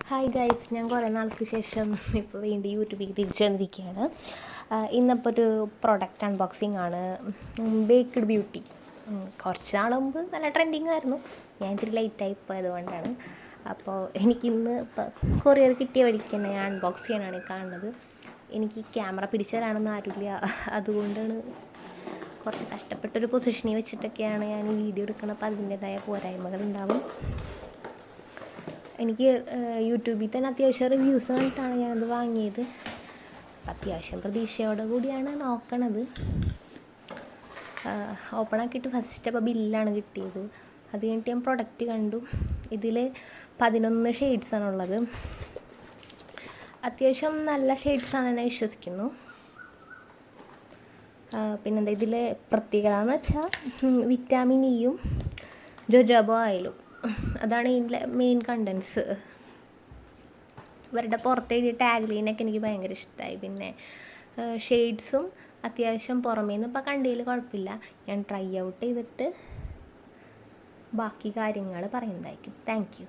Hi guys, ഞാൻ കുറേ നാൾക്ക് ശേഷം ഇപ്പോൾ വീണ്ടും യൂട്യൂബിൽ തിരിച്ചു വന്നിരിക്കുകയാണ്. ഇന്നിപ്പോൾ ഒരു പ്രൊഡക്റ്റ് അൺബോക്സിങ് ആണ്. Baked beauty. കുറച്ച് നാൾ മുമ്പ് നല്ല ട്രെൻഡിങ് ആയിരുന്നു. ഞാൻ ഇത്തിരി ലേറ്റായി പോയതുകൊണ്ടാണ്. അപ്പോൾ എനിക്കിന്ന് കൊറിയർ കിട്ടിയ വഴിക്ക് തന്നെ ഞാൻ അൺബോക്സ് ചെയ്യാനാണ് കാണുന്നത്. എനിക്ക് ക്യാമറ പിടിച്ചു തരാനൊന്നും ആരുമില്ല, അതുകൊണ്ടാണ് കുറച്ച് കഷ്ടപ്പെട്ടൊരു പൊസിഷനിൽ വെച്ചിട്ടൊക്കെയാണ് ഞാൻ ഈ വീഡിയോ എടുക്കുന്നത്. അപ്പോൾ അതിൻ്റേതായ പോരായ്മകളുണ്ടാവും. എനിക്ക് യൂട്യൂബിൽ തന്നെ അത്യാവശ്യം റിവ്യൂസ് കണ്ടിട്ടാണ് ഞാനത് വാങ്ങിയത്. അപ്പം അത്യാവശ്യം പ്രതീക്ഷയോടെ കൂടിയാണ് നോക്കണത്. ഓപ്പൺ ആക്കിയിട്ട് ഫസ്റ്റ് അപ്പോൾ ബില്ലാണ് കിട്ടിയത്. അത് കഴിഞ്ഞിട്ട് ഞാൻ പ്രൊഡക്റ്റ് കണ്ടു. ഇതിൽ 11 ഷെയ്ഡ്സാണുള്ളത്. അത്യാവശ്യം നല്ല ഷെയ്ഡ്സാണെന്ന് ഞാൻ വിശ്വസിക്കുന്നു. പിന്നെന്താ ഇതിൽ പ്രത്യേകത എന്ന് വെച്ചാൽ വിറ്റാമിൻ ഇയും ജോജോബ ഓയിലും, അതാണ് ഇതിൻ്റെ മെയിൻ കണ്ടൻസ്. ഇവരുടെ പുറത്തെഴുതിയ ടാഗ് ലൈനൊക്കെ എനിക്ക് ഭയങ്കര ഇഷ്ടമായി. പിന്നെ ഷെയ്ഡ്സും അത്യാവശ്യം പുറമേന്ന് ഇപ്പോൾ കണ്ടതിൽ കുഴപ്പമില്ല. ഞാൻ ട്രൈ ഔട്ട് ചെയ്തിട്ട് ബാക്കി കാര്യങ്ങൾ പറയുന്നതായിരിക്കും. Thank you.